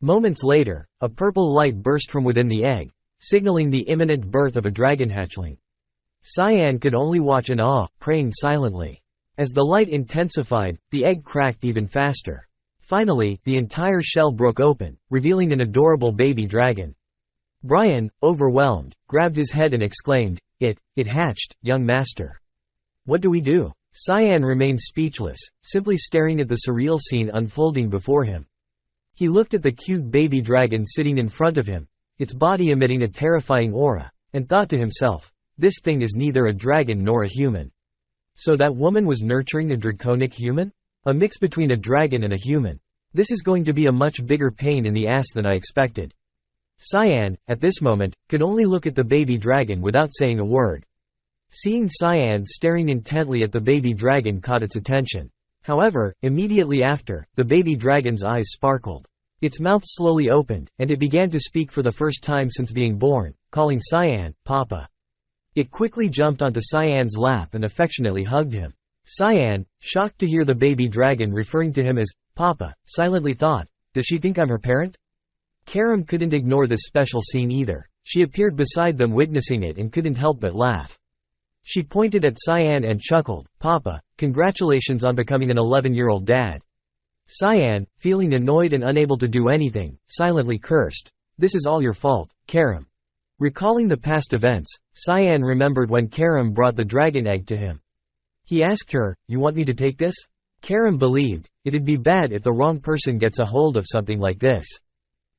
Moments later, a purple light burst from within the egg, signaling the imminent birth of a dragon hatchling. Cyan could only watch in awe, praying silently. As the light intensified, the egg cracked even faster. Finally, the entire shell broke open, revealing an adorable baby dragon. Brian, overwhelmed, grabbed his head and exclaimed, It hatched, young master. What do we do? Cyan remained speechless, simply staring at the surreal scene unfolding before him. He looked at the cute baby dragon sitting in front of him, its body emitting a terrifying aura, and thought to himself, this thing is neither a dragon nor a human. So that woman was nurturing a draconic human? A mix between a dragon and a human. This is going to be a much bigger pain in the ass than I expected. Cyan, at this moment, could only look at the baby dragon without saying a word. Seeing Cyan staring intently at the baby dragon caught its attention. However, immediately after, the baby dragon's eyes sparkled. Its mouth slowly opened, and it began to speak for the first time since being born, calling Cyan, Papa. It quickly jumped onto Cyan's lap and affectionately hugged him. Cyan, shocked to hear the baby dragon referring to him as Papa, silently thought, does she think I'm her parent? Karam couldn't ignore this special scene either. She appeared beside them witnessing it and couldn't help but laugh. She pointed at Cyan and chuckled, Papa, congratulations on becoming an 11-year-old dad. Cyan, feeling annoyed and unable to do anything, silently cursed, this is all your fault, Karam. Recalling the past events, Cyan remembered when Karam brought the dragon egg to him. He asked her, you want me to take this? Karam believed, it'd be bad if the wrong person gets a hold of something like this.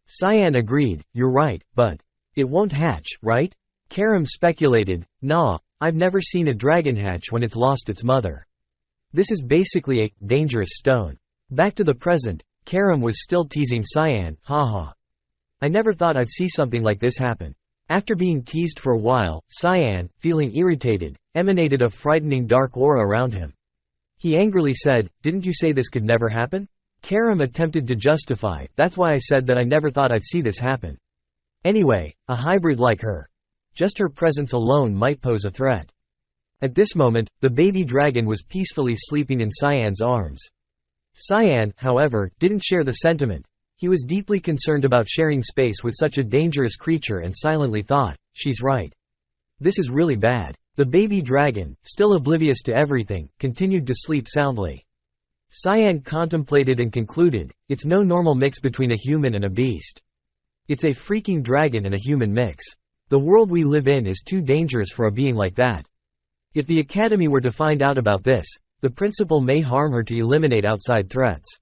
Cyan agreed, you're right, but it won't hatch, right? Karam speculated, nah, I've never seen a dragon hatch when it's lost its mother. This is basically a dangerous stone. Back to the present, Karam was still teasing Cyan, haha. I never thought I'd see something like this happen. After being teased for a while, Cyan, feeling irritated, emanated a frightening dark aura around him. He angrily said, didn't you say this could never happen? Karam attempted to justify, that's why I said that I never thought I'd see this happen. Anyway, a hybrid like her. Just her presence alone might pose a threat. At this moment, the baby dragon was peacefully sleeping in Cyan's arms. Cyan, however, didn't share the sentiment. He was deeply concerned about sharing space with such a dangerous creature and silently thought, she's right. This is really bad. The baby dragon, still oblivious to everything, continued to sleep soundly. Cyan contemplated and concluded, it's no normal mix between a human and a beast. It's a freaking dragon and a human mix. The world we live in is too dangerous for a being like that. If the Academy were to find out about this, the principal may harm her to eliminate outside threats.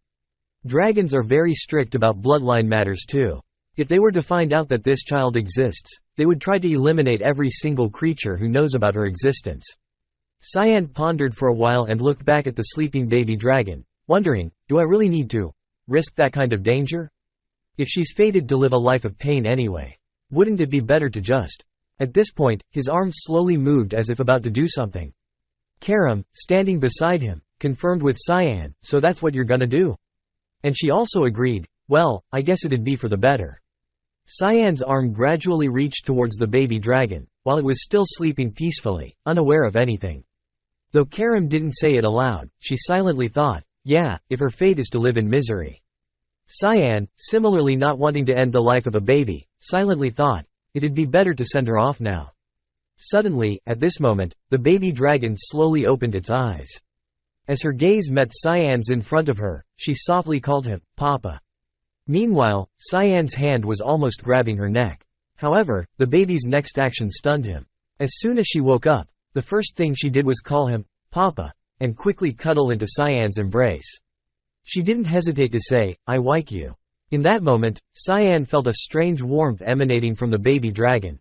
Dragons are very strict about bloodline matters too. If they were to find out that this child exists, they would try to eliminate every single creature who knows about her existence. Cyan pondered for a while and looked back at the sleeping baby dragon, wondering, do I really need to risk that kind of danger? If she's fated to live a life of pain anyway, wouldn't it be better to just… At this point, his arms slowly moved as if about to do something. Karam, standing beside him, confirmed with Cyan, so that's what you're gonna do? And she also agreed, well, I guess it'd be for the better. Cyan's arm gradually reached towards the baby dragon, while it was still sleeping peacefully, unaware of anything. Though Karam didn't say it aloud, she silently thought, yeah, if her fate is to live in misery. Cyan, similarly not wanting to end the life of a baby, silently thought, it'd be better to send her off now. Suddenly, at this moment, the baby dragon slowly opened its eyes. As her gaze met Cyan's in front of her, she softly called him, Papa. Meanwhile, Cyan's hand was almost grabbing her neck. However, the baby's next action stunned him. As soon as she woke up, the first thing she did was call him, Papa, and quickly cuddle into Cyan's embrace. She didn't hesitate to say, I like you. In that moment, Cyan felt a strange warmth emanating from the baby dragon.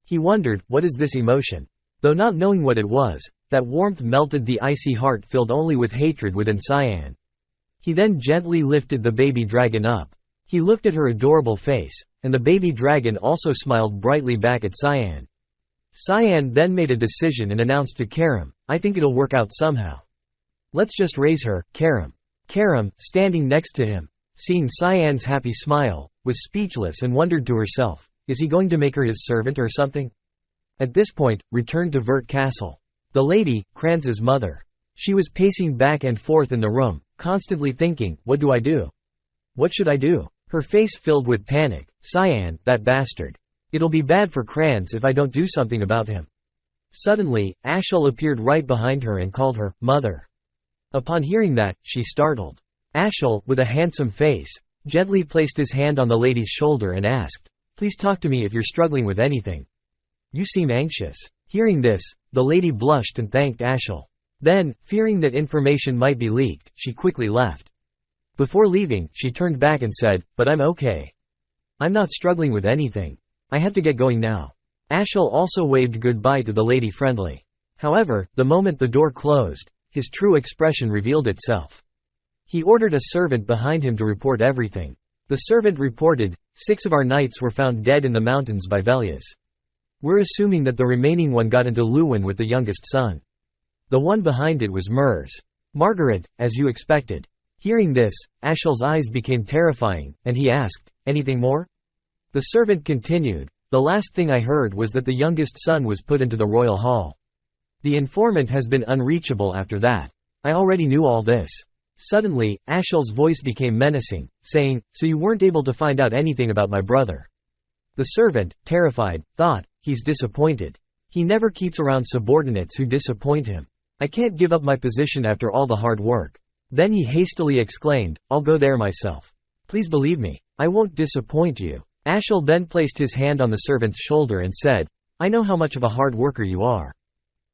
He wondered, what is this emotion? Though not knowing what it was, that warmth melted the icy heart filled only with hatred within Cyan. He then gently lifted the baby dragon up. He looked at her adorable face, and the baby dragon also smiled brightly back at Cyan. Cyan then made a decision and announced to Karam, I think it'll work out somehow. Let's just raise her, Karam. Karam, standing next to him, seeing Cyan's happy smile, was speechless and wondered to herself, is he going to make her his servant or something? At this point, returned to Vert Castle. The lady, Kranz's mother. She was pacing back and forth in the room, constantly thinking, what do I do? What should I do? Her face filled with panic. Cyan, that bastard. It'll be bad for Kranz if I don't do something about him. Suddenly, Ashel appeared right behind her and called her, "Mother." Upon hearing that, she startled. Ashel, with a handsome face, gently placed his hand on the lady's shoulder and asked, "Please talk to me if you're struggling with anything. You seem anxious." Hearing this, the lady blushed and thanked Ashel. Then, fearing that information might be leaked, she quickly left. Before leaving, she turned back and said, "But I'm okay. I'm not struggling with anything. I have to get going now." Ashel also waved goodbye to the lady friendly. However, the moment the door closed, his true expression revealed itself. He ordered a servant behind him to report everything. The servant reported, 6 of our knights were found dead in the mountains by Velias. We're assuming that the remaining one got into Lewin with the youngest son. The one behind it was Mers. Margaret, as you expected. Hearing this, Ashel's eyes became terrifying, and he asked, "Anything more?" The servant continued, "The last thing I heard was that the youngest son was put into the royal hall. The informant has been unreachable after that. I already knew all this." Suddenly, Ashel's voice became menacing, saying, "So you weren't able to find out anything about my brother?" The servant, terrified, thought, "He's disappointed. He never keeps around subordinates who disappoint him. I can't give up my position after all the hard work." Then he hastily exclaimed, "I'll go there myself. Please believe me. I won't disappoint you." Ashel then placed his hand on the servant's shoulder and said, "I know how much of a hard worker you are.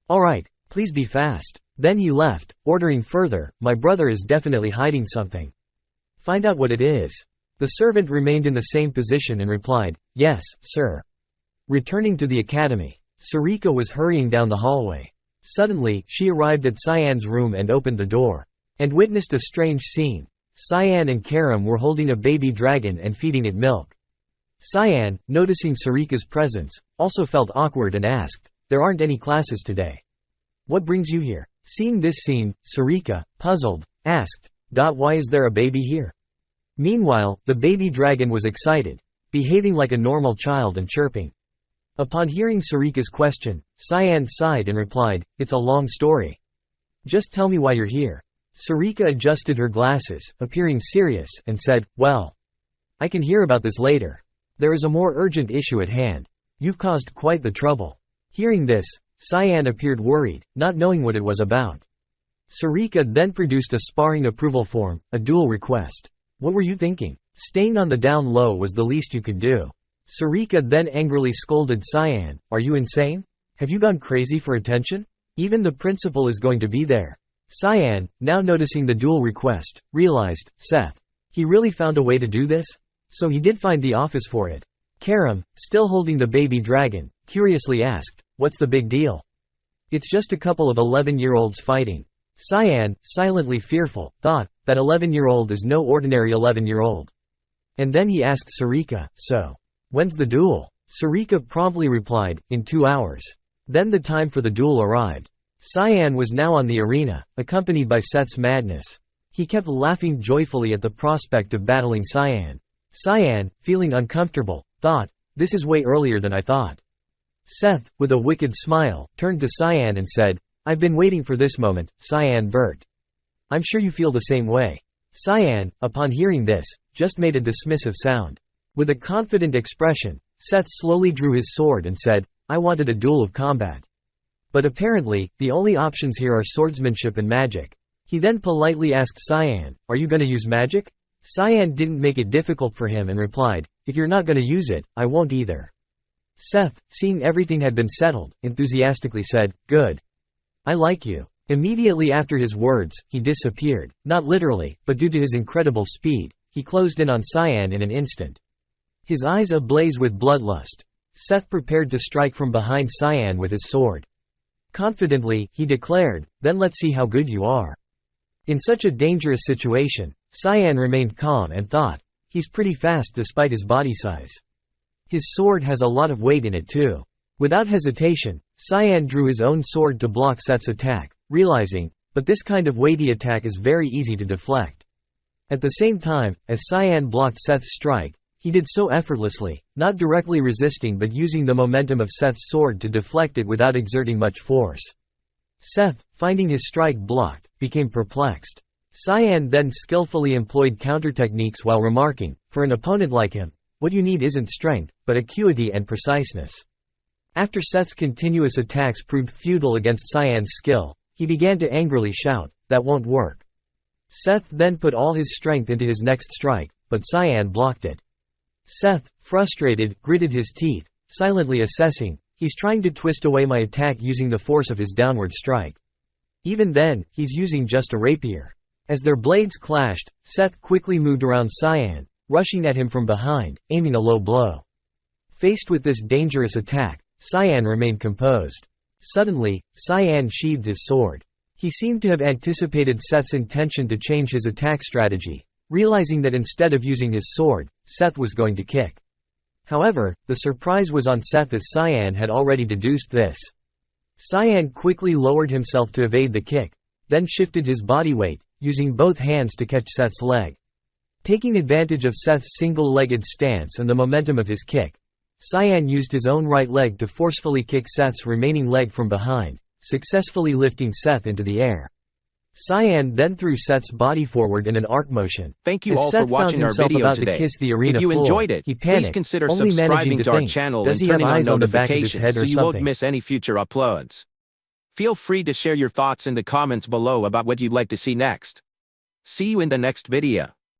All right, please be fast." Then he left, ordering further, "My brother is definitely hiding something. Find out what it is." The servant remained in the same position and replied, "Yes, sir." Returning to the academy, Sarika was hurrying down the hallway. Suddenly, she arrived at Cyan's room and opened the door, and witnessed a strange scene. Cyan and Karam were holding a baby dragon and feeding it milk. Cyan, noticing Sarika's presence, also felt awkward and asked, "There aren't any classes today. What brings you here?" Seeing this scene, Sarika, puzzled, asked, "Why is there a baby here?" Meanwhile, the baby dragon was excited, behaving like a normal child and chirping. Upon hearing Sarika's question, Cyan sighed and replied, "It's a long story. Just tell me why you're here." Sarika adjusted her glasses, appearing serious, and said, "Well, I can hear about this later. There is a more urgent issue at hand. You've caused quite the trouble." Hearing this, Cyan appeared worried, not knowing what it was about. Sarika then produced a sparring approval form, a duel request. "What were you thinking? Staying on the down low was the least you could do." Sarika then angrily scolded Cyan, "Are you insane? Have you gone crazy for attention? Even the principal is going to be there." Cyan, now noticing the duel request, realized, Seth. He really found a way to do this? So he did find the office for it. Karam, still holding the baby dragon, curiously asked, "What's the big deal?" "It's just a couple of 11-year-olds fighting." Cyan, silently fearful, thought, that 11-year-old is no ordinary 11-year-old. And then he asked Sarika, "So, when's the duel?" Sarika promptly replied, "In 2 hours." Then the time for the duel arrived. Cyan was now on the arena, accompanied by Seth's madness. He kept laughing joyfully at the prospect of battling Cyan. Cyan, feeling uncomfortable, thought, "This is way earlier than I thought." Seth, with a wicked smile, turned to Cyan and said, "I've been waiting for this moment, Cyan Burt. I'm sure you feel the same way." Cyan, upon hearing this, just made a dismissive sound. With a confident expression, Seth slowly drew his sword and said, "I wanted a duel of combat. But apparently, the only options here are swordsmanship and magic." He then politely asked Cyan, "Are you going to use magic?" Cyan didn't make it difficult for him and replied, "If you're not going to use it, I won't either." Seth, seeing everything had been settled, enthusiastically said, "Good. I like you." Immediately after his words, he disappeared, not literally, but due to his incredible speed, he closed in on Cyan in an instant. His eyes ablaze with bloodlust, Seth prepared to strike from behind Cyan with his sword. Confidently, he declared, "Then let's see how good you are." In such a dangerous situation, Cyan remained calm and thought, "He's pretty fast despite his body size. His sword has a lot of weight in it too." Without hesitation, Cyan drew his own sword to block Seth's attack, realizing, but this kind of weighty attack is very easy to deflect. At the same time, as Cyan blocked Seth's strike, he did so effortlessly, not directly resisting but using the momentum of Seth's sword to deflect it without exerting much force. Seth, finding his strike blocked, became perplexed. Cyan then skillfully employed counter techniques while remarking, "For an opponent like him, what you need isn't strength, but acuity and preciseness." After Seth's continuous attacks proved futile against Cyan's skill, he began to angrily shout, "That won't work." Seth then put all his strength into his next strike, but Cyan blocked it. Seth, frustrated, gritted his teeth, silently assessing, "He's trying to twist away my attack using the force of his downward strike. Even then, he's using just a rapier." As their blades clashed, Seth quickly moved around Cyan, rushing at him from behind, aiming a low blow. Faced with this dangerous attack, Cyan remained composed. Suddenly, Cyan sheathed his sword. He seemed to have anticipated Seth's intention to change his attack strategy, realizing that instead of using his sword, Seth was going to kick. However, the surprise was on Seth as Cyan had already deduced this. Cyan quickly lowered himself to evade the kick, then shifted his body weight, using both hands to catch Seth's leg. Taking advantage of Seth's single-legged stance and the momentum of his kick, Cyan used his own right leg to forcefully kick Seth's remaining leg from behind, successfully lifting Seth into the air. Cyan then threw Seth's body forward in an arc motion. Thank you all for watching our video today. If you enjoyed it, please consider subscribing to our channel and turning on notifications so you won't miss any future uploads. Feel free to share your thoughts in the comments below about what you'd like to see next. See you in the next video.